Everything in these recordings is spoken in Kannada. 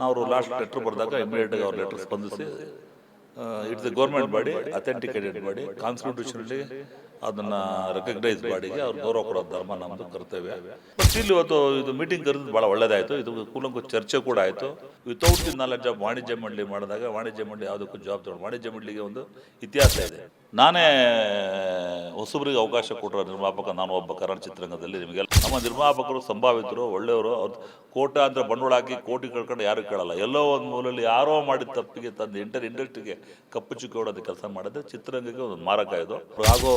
ನಾವು ಲಾಸ್ಟ್ ಲೆಟ್ರ್ ಬರೆದಾಗ ಇಮಿಡಿಯೇಟಾಗಿ ಅವ್ರ ಲೆಟ್ರ್ ಸ್ಪಂದಿಸಿ it's a government body, authenticated body, constitutionally ಅದನ್ನು ರೆಕಗ್ನೈಸ್ ಬಾಡಿಗೆ ಅವ್ರು ಗೌರವ ಕೊಡೋ ಧರ್ಮ ನಮ್ಮದು ಕರ್ತವ್ಯ. ಬಟ್ ಇಲ್ಲಿ ಇವತ್ತು ಇದು ಮೀಟಿಂಗ್ ಕರೆದು ಭಾಳ ಒಳ್ಳೆಯದಾಯಿತು. ಇದು ಕೂಲಂಕುಷ ಚರ್ಚೆ ಕೂಡ ಆಯಿತು. ವಿತೌಟ್ ದಿ ನಾಲೆಡ್ಜ್ ಆಫ್ ವಾಣಿಜ್ಯ ಮಂಡಳಿ ಮಾಡಿದಾಗ ವಾಣಿಜ್ಯ ಮಂಡಳಿ ಯಾವುದಕ್ಕೂ ಜವಾಬ್ದಾರಿ. ವಾಣಿಜ್ಯ ಮಂಡಳಿಗೆ ಒಂದು ಇತಿಹಾಸ ಇದೆ. ನಾನೇ ಹೊಸಬರಿಗೆ ಅವಕಾಶ ಕೊಟ್ಟರೆ ನಿರ್ಮಾಪಕ, ನಾನು ಒಬ್ಬ ಕನ್ನಡ ಚಿತ್ರರಂಗದಲ್ಲಿ. ನಿಮಗೆಲ್ಲ ನಮ್ಮ ನಿರ್ಮಾಪಕರು ಸಂಭಾವಿತರು, ಒಳ್ಳೆಯವರು. ಅವ್ರು ಕೋಟ್ಯಾಂತರ ಬಂಡವಾಳ ಹಾಕಿ ಕೋಟಿ ಕಳ್ಕೊಂಡು ಯಾರು ಕೇಳಲ್ಲ. ಎಲ್ಲೋ ಒಂದು ಮೂಲೆಯಲ್ಲಿ ಯಾರೋ ಮಾಡಿದ ತಪ್ಪಿಗೆ ತಂದು ಇಂಡಸ್ಟ್ರಿಗೆ ಕಪ್ಪು ಚುಕ್ಕಿ ಹೊಡೋದು ಕೆಲಸ ಮಾಡಿದ್ರೆ ಚಿತ್ರರಂಗಕ್ಕೆ ಒಂದು ಮಾರಕ. ಇದು ಆಗೋ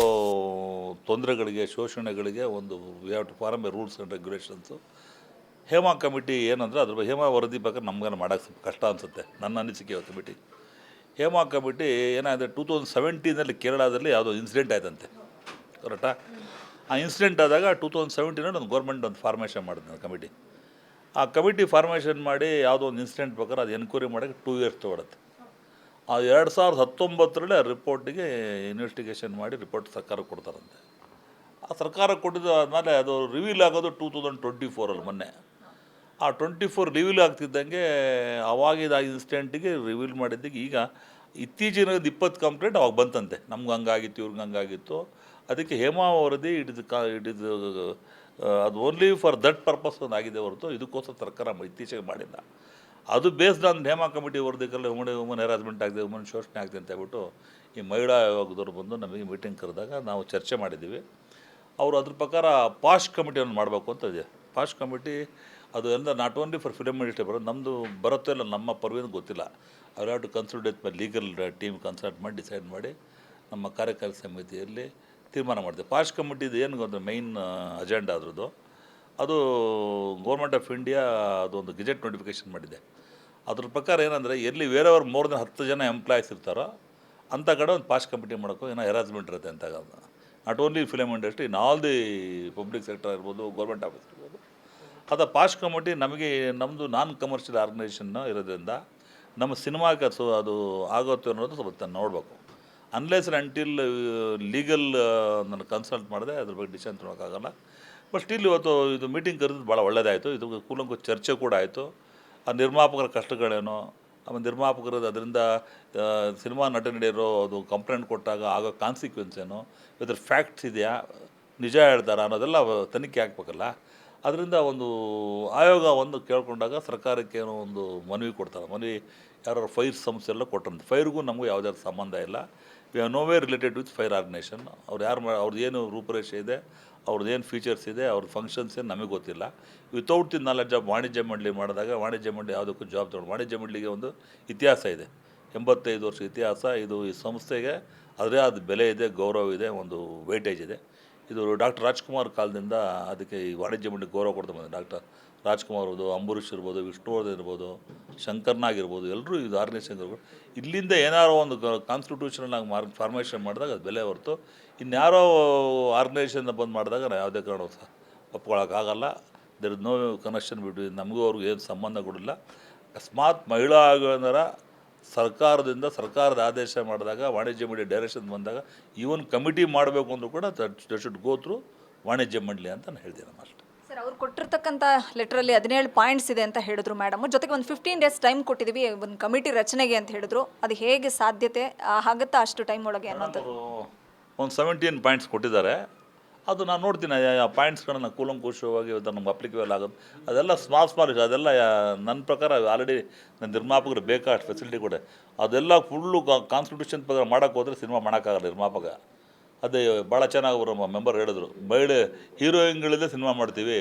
ತೊಂದರೆಗಳಿಗೆ, ಶೋಷಣೆಗಳಿಗೆ ಒಂದು we have to form a rules and regulations. Hema committee ಏನಂದರೆ ಅದ್ರ ಬಗ್ಗೆ ಹೇಮಾ ವರದಿ ಬಗ್ಗೆ ನಮ್ಗೆ ಮಾಡೋಕ್ಕೆ ಸ್ವಲ್ಪ ಕಷ್ಟ ಅನಿಸುತ್ತೆ, ನನ್ನ ಅನಿಸಿಕೆ ಇವತ್ತು. ಮೀಟಿಂಗ್ ಹೇಮಾ ಕಮಿಟಿ ಏನಾಗಿದೆ, 2017 ಕೇರಳದಲ್ಲಿ ಯಾವುದೋ ಇನ್ಸಿಡೆಂಟ್ ಆಯ್ತಂತೆ, ಕರೆಕ್ಟಾ? ಆ ಇನ್ಸಿಡೆಂಟ್ ಆದಾಗ 2017 ಒಂದು ಗೌರ್ಮೆಂಟ್ ಒಂದು ಫಾರ್ಮೇಷನ್ ಮಾಡಿದೆ ಕಮಿಟಿ. ಆ ಕಮಿಟಿ ಫಾರ್ಮೇಷನ್ ಮಾಡಿ ಯಾವುದೋ ಒಂದು ಇನ್ಸಿಡೆಂಟ್ ಬೇಕಾದ್ರೆ ಅದು ಎನ್ಕ್ವೈರಿ ಮಾಡೋಕ್ಕೆ 2 years ತೊಗೊಳುತ್ತೆ. ಆ 2019 ಆ ರಿಪೋರ್ಟಿಗೆ ಇನ್ವೆಸ್ಟಿಗೇಷನ್ ಮಾಡಿ ರಿಪೋರ್ಟ್ ಸರ್ಕಾರಕ್ಕೆ ಕೊಡ್ತಾರಂತೆ. ಆ ಸರ್ಕಾರಕ್ಕೆ ಕೊಟ್ಟಿದ್ದು ಆದಮೇಲೆ ಅದು ರಿವೀಲ್ ಆಗೋದು 2024 ಮೊನ್ನೆ. ಆ 24 ರಿವೀಲ್ ಆಗ್ತಿದ್ದಂಗೆ ಅವಾಗಿದ್ದ ಆ ಇನ್ಸಿಡೆಂಟಿಗೆ ರಿವೀಲ್ ಮಾಡಿದ್ದಕ್ಕೆ ಈಗ ಇತ್ತೀಚಿನ 20 ಕಂಪ್ಲೇಂಟ್ ಅವಾಗ ಬಂತಂತೆ. ನಮ್ಗೆ ಹಂಗಾಗಿತ್ತು, ಇವ್ರಿಗೆ ಹಂಗಾಗಿತ್ತು. ಅದಕ್ಕೆ ಹೇಮಾ ವರದಿ ಇಟ್ ಇಸ್ ಅದು ಓನ್ಲಿ ಫಾರ್ ದಟ್ ಪರ್ಪಸ್ ಒಂದು ಆಗಿದೆ ಹೊರತು ಇದಕ್ಕೋಸ್ಕರ ಸರ್ಕಾರ ಇತ್ತೀಚೆಗೆ ಮಾಡಿಲ್ಲ. ಅದು ಬೇಸ್ಡ್ ಆನ್ ಹೇಮಾ ಕಮಿಟಿ ವರದಿಗೆಲ್ಲ ವುಮನ್ ಹ್ಯಾರಾಸ್ಮೆಂಟ್ ಆಗಿದೆ, ವುಮನ್ ಶೋಷಣೆ ಆಗಿದೆ ಅಂತ ಹೇಳ್ಬಿಟ್ಟು ಈ ಮಹಿಳಾ ಆಯೋಗದವ್ರು ಬಂದು ನಮಗೆ ಮೀಟಿಂಗ್ ಕರೆದಾಗ ನಾವು ಚರ್ಚೆ ಮಾಡಿದ್ದೀವಿ. ಅವರು ಅದ್ರ ಪ್ರಕಾರ ಪಾಶ್ ಕಮಿಟಿಯನ್ನು ಮಾಡಬೇಕು ಅಂತ ಇದೆ. ಪಾಶ್ ಕಮಿಟಿ ಅದು ಎಲ್ಲ not only for film industry ಬರೋದು, ನಮ್ಮದು ಬರುತ್ತೋ ಇಲ್ಲ ನಮ್ಮ ಪರ್ವೇನು ಗೊತ್ತಿಲ್ಲ. ಅವ್ರು have to consultate my legal team consult ಮಾಡಿ ಡಿಸೈಡ್ ಮಾಡಿ ನಮ್ಮ ಕಾರ್ಯಕಾರಿ ಸಮಿತಿಯಲ್ಲಿ ತೀರ್ಮಾನ ಮಾಡ್ತೀವಿ. ಪಾಶ್ ಕಮಿಟಿದು ಏನು ಗೊತ್ತ, ಮೈನ್ ಅಜೆಂಡಾ ಅದ್ರದ್ದು, ಅದು ಗೌರ್ಮೆಂಟ್ ಆಫ್ ಇಂಡಿಯಾ ಅದೊಂದು ಗೆಜೆಟ್ ನೋಟಿಫಿಕೇಷನ್ ಮಾಡಿದೆ. ಅದ್ರ ಪ್ರಕಾರ ಏನಂದರೆ ಎಲ್ಲಿ ವೇರೆಯವ್ರು ಮೋರ್ ದೆನ್ 10 ಜನ ಎಂಪ್ಲಾಯೀಸ್ ಇರ್ತಾರೋ ಅಂಥ ಕಡೆ ಒಂದು ಪಾಶ್ ಕಮಿಟಿ ಮಾಡೋಕ್ಕೋ ಏನೋ ಹೆರಾಸ್ಮೆಂಟ್ ಇರುತ್ತೆ ಅಂತ. Not only film industry, in all the public sector ಇರ್ಬೋದು, ಗೌರ್ಮೆಂಟ್ ಆಫೀಸ್ ಇರ್ಬೋದು. ಅದು ಪಾಶ್ ಕಮಿಟಿ ನಮಗೆ ನಮ್ಮದು ನಾನ್ ಕಮರ್ಷಿಯಲ್ ಆರ್ಗನೈಸೇಷನ್ ಇರೋದ್ರಿಂದ ನಮ್ಮ ಸಿನಿಮಾಗೆ ಅದು ಆಗುತ್ತೆ ಅನ್ನೋದು ಸ್ವಲ್ಪ ನೋಡಬೇಕು. ಅನ್ಲೆಸ್ ಅಂಟಿಲ್ ಲೀಗಲ್ ನಾನು ಕನ್ಸಲ್ಟ್ ಮಾಡಿದೆ ಅದ್ರ ಬಗ್ಗೆ ಡಿಸಿಷನ್ ತೊಗೊಳಕ್ಕಾಗಲ್ಲ. ಬಟ್ ಸ್ಟಿಲ್ ಇವತ್ತು ಇದು ಮೀಟಿಂಗ್ ಕರೆದು ಭಾಳ ಒಳ್ಳೆಯದಾಯಿತು. ಇದು ಕೂಲಂಕುಷ ಚರ್ಚೆ ಕೂಡ ಆಯಿತು. ಆ ನಿರ್ಮಾಪಕರ ಕಷ್ಟಗಳೇನೋ, ಆಮೇಲೆ ನಿರ್ಮಾಪಕರು ಅದರಿಂದ ಸಿನಿಮಾ ನಟ ನಡೆಯರೋ ಅದು ಕಂಪ್ಲೇಂಟ್ ಕೊಟ್ಟಾಗ ಆಗೋ ಕಾನ್ಸಿಕ್ವೆನ್ಸ್ ಏನು, ಇದ್ರ ಫ್ಯಾಕ್ಟ್ಸ್ ಇದೆಯಾ, ನಿಜ ಹೇಳ್ತಾರಾ ಅನ್ನೋದೆಲ್ಲ ತನಿಖೆ ಹಾಕ್ಬೇಕಲ್ಲ. ಅದರಿಂದ ಒಂದು ಆಯೋಗ ಒಂದು ಕೇಳ್ಕೊಂಡಾಗ ಸರ್ಕಾರಕ್ಕೆ ಏನೋ ಒಂದು ಮನವಿ ಕೊಡ್ತಾರೆ. ಮನವಿ ಯಾರು ಫೈರ್ ಸಂಸ್ಥೆ ಎಲ್ಲ ಕೊಟ್ಟರಂತೆ. ಫೈರ್ಗೂ ನಮಗೂ ಯಾವುದೇ ಸಂಬಂಧ ಇಲ್ಲ. We have no way related with fire organisation. ಅವ್ರು ಅವ್ರದ್ದು ಏನು ರೂಪುರೇಷೆ ಇದೆ, ಅವ್ರದ್ದು ಏನು ಫೀಚರ್ಸ್ ಇದೆ, ಅವ್ರ ಫಂಕ್ಷನ್ಸ್ ಏನು ನಮಗೆ ಗೊತ್ತಿಲ್ಲ. ವಿತೌಟ್ ದಿ ನಾಲೆಡ್ಜ್ ಆಫ್ ವಾಣಿಜ್ಯ ಮಂಡಳಿ ಮಾಡಿದಾಗ ವಾಣಿಜ್ಯ ಮಂಡಳಿ ಯಾವುದಕ್ಕೂ ಜವಾಬ್ದಾರಿ. ವಾಣಿಜ್ಯ ಮಂಡಳಿಗೆ ಒಂದು ಇತಿಹಾಸ ಇದೆ, 85 ವರ್ಷ ಇತಿಹಾಸ. ಇದು ಈ ಸಂಸ್ಥೆಗೆ ಅದರೇ ಆದ ಬೆಲೆ ಇದೆ, ಗೌರವ ಇದೆ, ಒಂದು ವೇಟೇಜ್ ಇದೆ. ಇದು ಡಾಕ್ಟರ್ ರಾಜ್ಕುಮಾರ್ ಕಾಲದಿಂದ ಅದಕ್ಕೆ ಈ ವಾಣಿಜ್ಯ ಮಂಡಳಿ ಗೌರವ ಕೊಡ್ತಾ ಬಂದಿದೆ. ಡಾಕ್ಟರ್ ರಾಜ್ಕುಮಾರ್ ಇರ್ಬೋದು, ಅಂಬರೀಷ್ ಇರ್ಬೋದು, ವಿಷ್ಣುವರ್ಧನ್ ಇರ್ಬೋದು, ಶಂಕರ್ನಾಗಿರ್ಬೋದು, ಎಲ್ಲರೂ ಇದು ಆರ್ಗನೈಸೇಷನ್ ಇರ್ಬೋದು. ಇಲ್ಲಿಂದ ಏನಾರೋ ಒಂದು ಕಾನ್ಸ್ಟಿಟ್ಯೂಷನಲ್ ಫಾರ್ಮೇಷನ್ ಮಾಡಿದಾಗ ಅದು ಬೆಲೆ ಹೊರತು ಇನ್ಯಾರೋ ಆರ್ಗನೈಸೇಷನ್ನ ಬಂದು ಮಾಡಿದಾಗ ನಾವು ಯಾವುದೇ ಕಾರಣ ಒಪ್ಕೊಳ್ಳೋಕ್ಕಾಗಲ್ಲ. There is no connection between ನಮಗೂ ಅವ್ರಿಗೂ ಏನು ಸಂಬಂಧ ಕೊಡಿಲ್ಲ. ಅಕಸ್ಮಾತ್ ಮಹಿಳಾ ಆಯೋಗದ ಸರ್ಕಾರದ ಆದೇಶ ಮಾಡಿದಾಗ, ವಾಣಿಜ್ಯ ಮಂಡಳಿ ಡೈರೆಕ್ಷನ್ ಬಂದಾಗ ಈವನ್ ಕಮಿಟಿ ಮಾಡಬೇಕು ಅಂದರೂ ಕೂಡ ದಟ್ ಶುಡ್ ಗೋ ಥ್ರೂ ವಾಣಿಜ್ಯ ಮಂಡಳಿ ಅಂತ ನಾನು ಹೇಳ್ತೀನಿ ಅಷ್ಟೇ. ಸರ್, ಅವ್ರು ಕೊಟ್ಟಿರ್ತಕ್ಕಂಥ ಲೆಟ್ರಲ್ಲಿ 17 ಪಾಯಿಂಟ್ಸ್ ಇದೆ ಅಂತ ಹೇಳಿದ್ರು ಮೇಡಮ್. ಜೊತೆಗೆ ಒಂದು 15 days ಟೈಮ್ ಕೊಟ್ಟಿದ್ದೀವಿ ಒಂದು ಕಮಿಟಿ ರಚನೆಗೆ ಅಂತ ಹೇಳಿದ್ರು. ಅದು ಹೇಗೆ ಸಾಧ್ಯತೆ ಆಗುತ್ತಾ ಅಷ್ಟು ಟೈಮ್ ಒಳಗೆ ಅನ್ನೋದು? ಒಂದು 17 ಪಾಯಿಂಟ್ಸ್ ಕೊಟ್ಟಿದ್ದಾರೆ. ಅದು ನಾನು ನೋಡ್ತೀನಿ ಆ ಪಾಯಿಂಟ್ಸ್ಗಳನ್ನ ಕೂಲಂಕುಷವಾಗಿ ನಮ್ಗೆ ಅಪ್ಲಿಕೇಬಲ್ ಆಗುತ್ತೆ. ಅದೆಲ್ಲ ಸ್ಮಾಲ್ ಅದೆಲ್ಲ ನನ್ನ ಪ್ರಕಾರ ಆಲ್ರೆಡಿ ನನ್ನ ನಿರ್ಮಾಪಕರು ಬೇಕಾಷ್ಟು ಫೆಸಿಲಿಟಿ ಕೊಡೆ. ಅದೆಲ್ಲ ಫುಲ್ಲು ಕಾನ್ಸ್ಟಿಟ್ಯೂಷನ್ ಪ್ರಕಾರ ಮಾಡೋಕ್ಕೆ ಹೋದರೆ ಸಿನಿಮಾ ಮಾಡೋಕ್ಕಾಗಲ್ಲ ನಿರ್ಮಾಪಕ. ಅದೇ ಭಾಳ ಚೆನ್ನಾಗಿ ಅವರು ಮೆಂಬರ್ ಹೇಳಿದ್ರು, ಮಹಿಳೆ ಹೀರೋಯಿನ್ಗಳಿಂದ ಸಿನಿಮಾ ಮಾಡ್ತೀವಿ,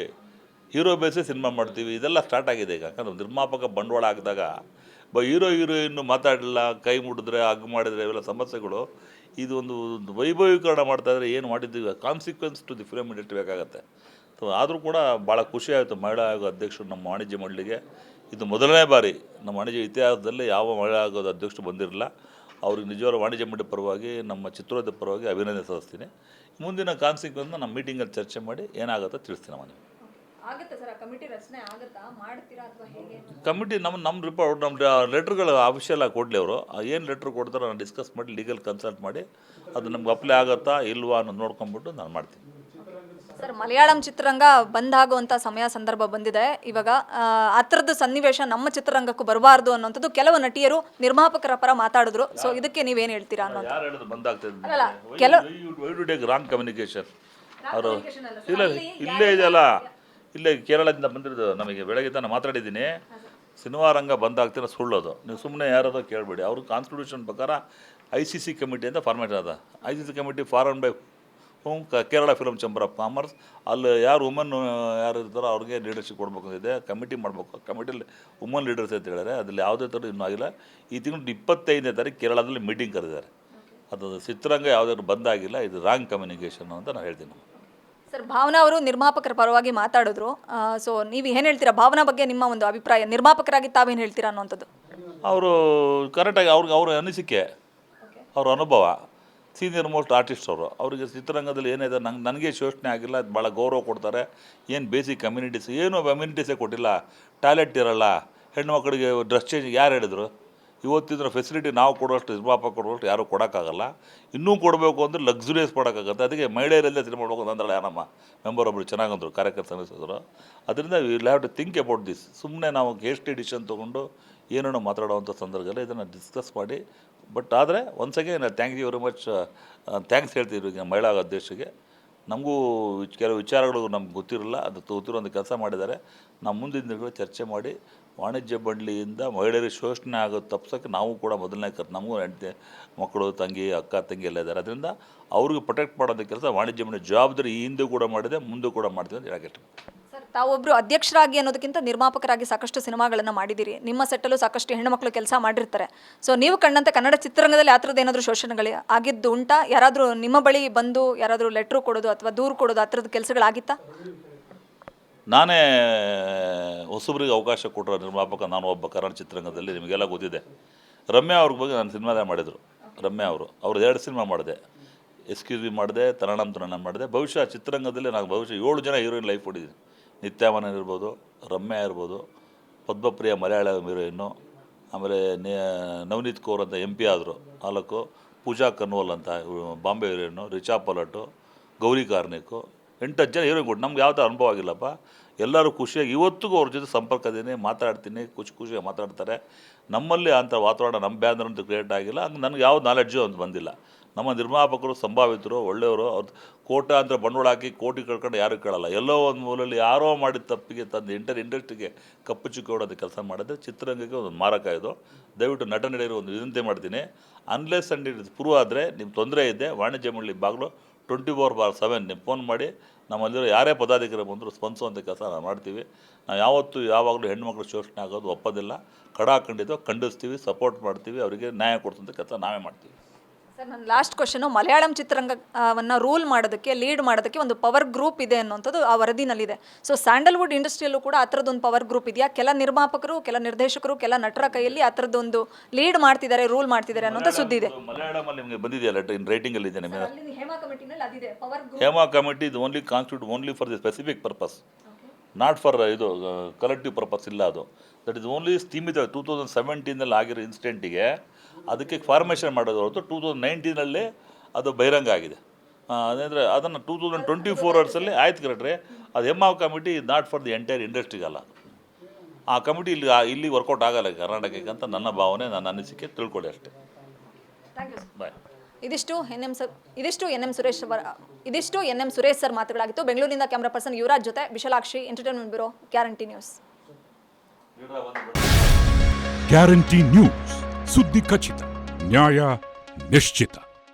ಹೀರೋ ಬೇಸೇ ಸಿನಿಮಾ ಮಾಡ್ತೀವಿ. ಇದೆಲ್ಲ ಸ್ಟಾರ್ಟ್ ಆಗಿದೆ ಈಗ. ಯಾಕಂದ್ರೆ ನಿರ್ಮಾಪಕ ಬಂಡವಾಳ ಹಾಕಿದಾಗ ಹೀರೋಯಿನ್ನು ಮಾತಾಡಲಿಲ್ಲ, ಕೈ ಮುಟ್ಟಿದ್ರೆ, ಹಗ್ ಮಾಡಿದರೆ ಇವೆಲ್ಲ ಸಮಸ್ಯೆಗಳು. ಇದು ಒಂದು ವೈಭವೀಕರಣ ಮಾಡ್ತಾಯಿದ್ರೆ ಏನು ಮಾಡಿದ್ದೀವಿ consequence to the film industry ಬೇಕಾಗತ್ತೆ. ಸೊ ಆದರೂ ಕೂಡ ಭಾಳ ಖುಷಿ ಆಯಿತು ಮಹಿಳಾ ಆಯೋಗ ಅಧ್ಯಕ್ಷರು ನಮ್ಮ ವಾಣಿಜ್ಯ ಮಂಡಳಿಗೆ. ಇದು ಮೊದಲನೇ ಬಾರಿ ನಮ್ಮ ವಾಣಿಜ್ಯ ಇತಿಹಾಸದಲ್ಲಿ ಯಾವ ಮಹಿಳಾ ಆಯೋಗದ ಅಧ್ಯಕ್ಷರು ಬಂದಿರಲಿಲ್ಲ. ಅವ್ರಿಗೆ ನಿಜವಾದ ವಾಣಿಜ್ಯ ಮಂಡಳಿ ಪರವಾಗಿ, ನಮ್ಮ ಚಿತ್ರೋದ್ಯಮ ಪರವಾಗಿ ಅಭಿನಂದನೆ ಸಲ್ಲಿಸ್ತೀನಿ. ಮುಂದಿನ ಕಾನ್ಸಿಕ್ವೆನ್ಸ್ನ ನಮ್ಮ ಮೀಟಿಂಗಲ್ಲಿ ಚರ್ಚೆ ಮಾಡಿ ಏನಾಗುತ್ತೋ ತಿಳಿಸ್ತೀನಿ ಮನೆ. ಕಮಿಟಿ ನಮ್ಮ ರಿಪೋರ್ಟ್, ನಮ್ಮ ಲೆಟ್ರ್ಗಳು ಅಫಿಷಿಯಲಾಗಿ ಕೊಡಲಿ. ಅವರು ಏನು ಲೆಟ್ರ್ ಕೊಡ್ತಾರೋ ನಾನು ಡಿಸ್ಕಸ್ ಮಾಡಿ ಲೀಗಲ್ ಕನ್ಸಲ್ಟ್ ಮಾಡಿ ಅದು ನಮ್ಗೆ ಅಪ್ಲೈ ಆಗುತ್ತಾ ಇಲ್ವಾ ಅನ್ನೋದು ನೋಡ್ಕೊಂಬಿಟ್ಟು ನಾನು ಮಾಡ್ತೀನಿ. ಸರ್ ಮಲಯಾಳಂ ಚಿತ್ರರಂಗ ಬಂದಾಗುವಂಥ ಸಂದರ್ಭ ಬಂದಿದೆ ಇವಾಗ. ಆ ಥರದ ಸನ್ನಿವೇಶ ನಮ್ಮ ಚಿತ್ರರಂಗಕ್ಕೂ ಬರಬಾರ್ದು ಅನ್ನೋಂಥದ್ದು ಕೆಲವು ನಟಿಯರು ನಿರ್ಮಾಪಕರ ಪರ ಮಾತಾಡಿದ್ರು. ಸೊ ಇದಕ್ಕೆ ನೀವೇನು ಹೇಳ್ತೀರಾ ಅನ್ನೋದು? ಯಾರು ಹೇಳಿದ್ರು ಬಂದಾಗ್ತದೆ? ಅಲ್ಲ, ಕೆಲವು ರಾಂಗ್ ಕಮ್ಯುನಿಕೇಶನ್. ಅವರು ಇಲ್ಲೇ ಇದೆಯಲ್ಲ, ಇಲ್ಲೇ ಕೇರಳದಿಂದ ಬಂದಿರೋದು. ನಮಗೆ ಬೆಳಗ್ಗೆ ತಾನು ಮಾತಾಡಿದ್ದೀನಿ, ಸಿನಿಮಾ ರಂಗ ಬಂದಾಗ್ತಿರೋ ಸುಳ್ಳೋದು. ನೀವು ಸುಮ್ಮನೆ ಯಾರಾದರೂ ಕೇಳಬೇಡಿ. ಅವರು ಕಾನ್ಸ್ಟಿಟ್ಯೂಷನ್ ಪ್ರಕಾರ ICC ಕಮಿಟಿ ಅಂತ ಫಾರ್ಮೇಟ್ ಅದ. ICC committee form by home Kerala film chamber of commerce. ಅಲ್ಲಿ ಯಾರು ವುಮನ್ ಯಾರು ಇರ್ತಾರೋ ಅವ್ರಿಗೆ ಲೀಡರ್ಶಿಪ್ ಕೊಡಬೇಕಂತಿದೆ. ಕಮಿಟಿ ಮಾಡಬೇಕು. ಕಮಿಟಿಲಿ ವುಮನ್ ಲೀಡರ್ಸ್ ಅಂತ ಹೇಳಿದ್ದಾರೆ. ಅದ್ರಲ್ಲಿ ಯಾವುದೇ ಥರ ಇನ್ನೂ ಆಗಿಲ್ಲ. ಈ ತಿಂಗಳು 25ನೇ ತಾರೀಕು ಕೇರಳದಲ್ಲಿ ಮೀಟಿಂಗ್ ಕರೆದಿದ್ದಾರೆ. ಅದು ಚಿತ್ರರಂಗ ಯಾವುದಾದ್ರು ಬಂದಾಗಿಲ್ಲ. ಇದು ರಾಂಗ್ ಕಮ್ಯುನಿಕೇಷನ್ ಅಂತ ನಾನು ಹೇಳ್ತೀನಿ. ಸರ್ ಭಾವನಾ ಅವರು ನಿರ್ಮಾಪಕರ ಪರವಾಗಿ ಮಾತಾಡಿದ್ರು. ಸೊ ನೀವು ಏನು ಹೇಳ್ತೀರಾ ಭಾವನಾ ಬಗ್ಗೆ? ನಿಮ್ಮ ಒಂದು ಅಭಿಪ್ರಾಯ, ನಿರ್ಮಾಪಕರಾಗಿ ತಾವೇನು ಹೇಳ್ತೀರಾ ಅನ್ನೋಂಥದ್ದು? ಅವರು ಕರೆಕ್ಟಾಗಿ ಅವ್ರ ಅನಿಸಿಕೆ, ಅವ್ರ ಅನುಭವ, ಸೀನಿಯರ್ ಮೋಸ್ಟ್ ಆರ್ಟಿಸ್ಟ್ ಅವರು. ಅವರಿಗೆ ಚಿತ್ರರಂಗದಲ್ಲಿ ಏನಿದೆ ನನಗೆ ಶೋಷಣೆ ಆಗಿಲ್ಲ. ಅದು ಭಾಳ ಗೌರವ ಕೊಡ್ತಾರೆ. ಏನು ಬೇಸಿಕ್ ಕಮ್ಯುನಿಟೀಸ್, ಏನು ಕಮ್ಯುನಿಟೀಸೇ ಕೊಟ್ಟಿಲ್ಲ. ಟಾಯ್ಲೆಟ್ ಇರೋಲ್ಲ, ಹೆಣ್ಮಕ್ಳಿಗೆ ಡ್ರೆಸ್ ಚೇಂಜ್ ಯಾರು ಹೇಳಿದ್ರು? ಇವತ್ತಿನ ಫೆಸಿಲಿಟಿ ನಾವು ಕೊಡುವಷ್ಟು ನಿರ್ಮಾಪಕ ಕೊಡುವಷ್ಟು ಯಾರೂ ಕೊಡೋಕ್ಕಾಗಲ್ಲ. ಇನ್ನೂ ಕೊಡಬೇಕು ಅಂದರೆ ಲಕ್ಸುರಿಯಸ್ ಕೊಡೋಕ್ಕಾಗತ್ತೆ. ಅದಕ್ಕೆ ಮಹಿಳೆಯರಲ್ಲೇ ಸಿನಿಮಾ ಮಾಡ್ಬೇಕು ಅಂದ್ರಲ್ಲ ನಮ್ಮ ಮೆಂಬರ್ ಒಬ್ಬರು ಚೆನ್ನಾಗಂದ್ರು, ಕಾರ್ಯಕರ್ತ ಅನಿಸಿದ್ರು. ಅದರಿಂದ will have to think about this. ಸುಮ್ಮನೆ ನಾವು ಹೇಸ್ಟ್ ಡಿಸಿಷನ್ ತೊಗೊಂಡು ಏನೇನೋ ಮಾತಾಡೋವಂಥ ಸಂದರ್ಭದಲ್ಲಿ ಇದನ್ನು ಡಿಸ್ಕಸ್ ಮಾಡಿ. ಬಟ್ ಆದರೆ once again thank you very much, thanks ಹೇಳ್ತಿದ್ರು ಈಗ ಮಹಿಳಾ ಅಧ್ಯಕ್ಷರಿಗೆ. ನಮಗೂ ಕೆಲವು ವಿಚಾರಗಳು ನಮ್ಗೆ ಗೊತ್ತಿರಲ್ಲ, ಅದು ಗೊತ್ತಿರೋಂಥ ಕೆಲಸ ಮಾಡಿದ್ದಾರೆ. ನಾವು ಮುಂದಿನ ದಿನಗಳು ಚರ್ಚೆ ಮಾಡಿ ವಾಣಿಜ್ಯ ಬಂಡ್ಲಿಯಿಂದ ಮಹಿಳೆಯರಿಗೆ ಶೋಷಣೆ ಆಗೋದು ತಪ್ಪಿಸೋಕ್ಕೆ ನಾವು ಕೂಡ ಮೊದಲನೇ ನಮಗೂ ಹೆಂಡತಿ ಮಕ್ಕಳು ತಂಗಿ ಅಕ್ಕ ತಂಗಿ ಎಲ್ಲ ಇದ್ದಾರೆ. ಅದರಿಂದ ಅವ್ರಿಗೆ ಪ್ರೊಟೆಕ್ಟ್ ಮಾಡೋಂಥ ಕೆಲಸ ವಾಣಿಜ್ಯ ಮಂಡಳಿ ಜವಾಬ್ದಾರಿ ಈ ಹಿಂದೆ ಕೂಡ ಮಾಡಿದೆ, ಮುಂದೆ ಕೂಡ ಮಾಡ್ತೀವಿ ಅಂತ ಹೇಳಕ್ಕೆ. ಸರ್ ತಾವೊಬ್ಬರು ಅಧ್ಯಕ್ಷರಾಗಿ ಅನ್ನೋದಕ್ಕಿಂತ ನಿರ್ಮಾಪಕರಾಗಿ ಸಾಕಷ್ಟು ಸಿನಿಮಾಗಳನ್ನು ಮಾಡಿದ್ದೀರಿ. ನಿಮ್ಮ ಸೆಟ್ಟಲ್ಲೂ ಸಾಕಷ್ಟು ಹೆಣ್ಣುಮಕ್ಕಳು ಕೆಲಸ ಮಾಡಿರ್ತಾರೆ. ಸೊ ನೀವು ಕಂಡಂತೆ ಕನ್ನಡ ಚಿತ್ರರಂಗದಲ್ಲಿ ಆ ಥರದ್ದು ಏನಾದರೂ ಶೋಷಣೆಗಳು ಆಗಿದ್ದು ಉಂಟಾ? ಯಾರಾದರೂ ನಿಮ್ಮ ಬಳಿ ಬಂದು ಯಾರಾದರೂ ಲೆಟ್ರು ಕೊಡೋದು ಅಥವಾ ದೂರು ಕೊಡೋದು ಆ ಥರದ್ದು ಕೆಲಸಗಳಾಗಿತ್ತಾ? ನಾನೇ ಹೊಸಬ್ರಿಗೆ ಅವಕಾಶ ಕೊಟ್ಟರು ನಿರ್ಮಾಪಕ ನಾನು ಒಬ್ಬ. ಕನ್ನಡ ಚಿತ್ರರಂಗದಲ್ಲಿ ನಿಮಗೆಲ್ಲ ಗೊತ್ತಿದೆ. ರಮ್ಯಾ ಅವ್ರ ಬಗ್ಗೆ ನಾನು ಸಿನಿಮಾದೇ ಮಾಡಿದರು. ರಮ್ಯಾ ಅವರು 2 ಸಿನಿಮಾ ಮಾಡಿದೆ. ಎಕ್ಸ್ಕ್ಯೂಸ್ ಮಿ ಮಾಡಿದೆ, ತರಣಂ ತರಣ ಮಾಡಿದೆ. ಬಹುಶಃ ಚಿತ್ರರಂಗದಲ್ಲಿ ನಾನು 7 ಜನ ಹೀರೋಯಿನ್ ಲೈಫ್ ಹೊಡಿದ್ದೀನಿ. ನಿತ್ಯಾಮನ ಇರ್ಬೋದು, ರಮ್ಯಾ ಇರ್ಬೋದು, ಪದ್ಮಪ್ರಿಯ ಮಲಯಾಳಂ ಹೀರೋಯಿನ್ನು, ಆಮೇಲೆ ನವನೀತ್ ಕೌರ್ ಅಂತ MP ಆದರು 4, ಪೂಜಾ ಕನ್ವಲ್ ಅಂತ ಬಾಂಬೆ ಹೀರೋಯಿನ್ನು, ರಿಚಾ ಪಲಟು, ಗೌರಿ ಕಾರ್ನಿಕ್ಕು, 8-10 ಜನ ಹೀರೋಯಿನ್ ಕೊಟ್ಟು ನಮ್ಗೆ ಯಾವ ಥರ ಅನುಭವ ಆಗಿಲ್ಲಪ್ಪ. ಎಲ್ಲರೂ ಖುಷಿಯಾಗಿ ಇವತ್ತಿಗೂ ಅವ್ರ ಜೊತೆ ಸಂಪರ್ಕದೀನಿ, ಮಾತಾಡ್ತೀನಿ, ಖುಷಿಯಾಗಿ ಮಾತಾಡ್ತಾರೆ. ನಮ್ಮಲ್ಲಿ ಅಂಥ ವಾತಾವರಣ ನಮ್ಮ ಬ್ಯಾನರ್ ಅಂತ ಕ್ರಿಯೇಟ್ ಆಗಿಲ್ಲ. ಹಂಗೆ ನನಗೆ ಯಾವ ನಾಲೆಡ್ಜು ಅಂತ ಬಂದಿಲ್ಲ. ನಮ್ಮ ನಿರ್ಮಾಪಕರು ಸಂಭಾವಿತರು, ಒಳ್ಳೆಯವರು. ಅವ್ರು ಕೋಟ್ಯಾಂತರ ಬಂಡವಾಳ ಹಾಕಿ ಕೋಟಿ ಕಳ್ಕೊಂಡು ಯಾರು ಕೇಳಲ್ಲ. ಎಲ್ಲೋ ಒಂದು ಮೂಲಲ್ಲಿ ಯಾರೋ ಮಾಡಿದ ತಪ್ಪಿಗೆ ತಂದು ಇಂಡಸ್ಟ್ರಿಗೆ ಕಪ್ಪು ಚುಕ್ಕಿ ಹೊಡೋದು ಕೆಲಸ ಮಾಡಿದ್ರೆ ಚಿತ್ರರಂಗಕ್ಕೆ ಒಂದು ಮಾರಕ ಇದು. ದಯವಿಟ್ಟು ನಟ ನಡೆಯರು ಒಂದು ವಿನಂತಿ ಮಾಡ್ತೀನಿ, ಅನ್ಲೆಸ್ ಅಂಡ್ ಇಟ್ ಪ್ರೂವ್ ಆದರೆ ನಿಮ್ಮ ತೊಂದರೆ ಇದೆ, ವಾಣಿಜ್ಯ ಮಂಡಳಿ ಬಾಗಿಲು 24/7 ನೀವು ಫೋನ್ ಮಾಡಿ. ನಮ್ಮಲ್ಲಿರೋ ಯಾರೇ ಪದಾಧಿಕಾರಿ ಬಂದರೂ ಸ್ಪಂದಿಸುವಂಥ ಕೆಲಸ ನಾವು ಮಾಡ್ತೀವಿ. ನಾವು ಯಾವಾಗಲೂ ಹೆಣ್ಮಕ್ಳು ಶೋಷಣೆ ಆಗೋದು ಒಪ್ಪೋದಿಲ್ಲ. ಖಂಡಿಸ್ತೀವಿ, ಸಪೋರ್ಟ್ ಮಾಡ್ತೀವಿ, ಅವರಿಗೆ ನ್ಯಾಯ ಕೊಡಿಸೋಂಥ ಕೆಲಸ ನಾವೇ ಮಾಡ್ತೀವಿ. ಸರ್ ನನ್ನ ಲಾಸ್ಟ್ ಕ್ವಶನು, ಮಲಯಾಳಂ ಚಿತ್ರರಂಗವನ್ನು ರೂಲ್ ಮಾಡೋದಕ್ಕೆ, ಲೀಡ್ ಮಾಡೋದಕ್ಕೆ ಒಂದು ಪವರ್ ಗ್ರೂಪ್ ಇದೆ ಅನ್ನೋಂಥದ್ದು ಆ ವರದಿನಲ್ಲಿದೆ. ಸೊ ಸ್ಯಾಂಡಲ್ವುಡ್ ಇಂಡಸ್ಟ್ರಿಯಲ್ಲೂ ಕೂಡ ಆ ಥರದ್ದೊಂದು ಪವರ್ ಗ್ರೂಪ್ ಇದೆಯಾ? ಕೆಲ ನಿರ್ಮಾಪಕರು, ಕೆಲ ನಿರ್ದೇಶಕರು, ಕೆಲ ನಟರ ಕೈಯಲ್ಲಿ ಆ ಥರದ್ದೊಂದು ಲೀಡ್ ಮಾಡ್ತಿದ್ದಾರೆ, ರೂಲ್ ಮಾಡ್ತಿದ್ದಾರೆ ಅನ್ನೋಂಥ ಸುದ್ದಿ ಇದೆ. ಮಲಯಾಳಮಲ್ಲಿ ನಿಮಗೆ ಬಂದಿದೆಯಲ್ಲ ರೈಟಿಂಗಲ್ಲಿ ಇದೆ ನಿಮಗೆ. ಹೇಮಾ ಕಮಿಟಿನಲ್ಲಿ ಅದಿದೆ ಪವರ್ ಗ್ರೂಪ್. ಹೇಮಾ ಕಮಿಟಿ ಇದು only constitute only for the specific purpose, not for ಇದು ಕಲೆಕ್ಟಿವ್ ಪರ್ಪಸ್ ಇಲ್ಲ. ಅದು ದಟ್ ಇಸ್ ಓನ್ಲಿ ಸ್ಥೀಮಿತ 2017 ಆಗಿರೋ ಇನ್ಸಿಡೆಂಟಿಗೆ ಅದಕ್ಕೆ ಫಾರ್ಮೇಷನ್ ಮಾಡೋದು ಹೊರತು 2019 ಅದು ಬಹಿರಂಗ ಆಗಿದೆ. ಅದಂದರೆ ಅದನ್ನು 2024 ಅವರ್ಸಲ್ಲಿ ಆಯ್ತು ಕರೆಕ್ಟ್ರೆ. ಅದು Hema committee is not for the entire ಇಂಡಸ್ಟ್ರಿಗಲ್ಲ. ಆ ಕಮಿಟಿ ಇಲ್ಲಿ ವರ್ಕೌಟ್ ಆಗಲ್ಲ ಕರ್ನಾಟಕಕ್ಕೆ ಅಂತ ನನ್ನ ಭಾವನೆ, ನನ್ನ ಅನಿಸಿಕೆ. ತಿಳ್ಕೊಳ್ಳಿ ಅಷ್ಟೇ. ಬಾಯ್. ಇದಿಷ್ಟು ಎನ್ ಎಂ ಸುರೇಶ್ ಸರ್ ಮಾತುಗಳಾಗಿತ್ತು. ಬೆಂಗಳೂರಿನಿಂದ ಕ್ಯಾಮ್ರಾ ಪರ್ಸನ್ ಯುವರಾಜ್ ಜೊತೆ Vishalakshi, entertainment bureau, guarantee news. Guarantee news, ಸುದ್ದಿ ಖಚಿತ, ನ್ಯಾಯ ನಿಶ್ಚಿತ.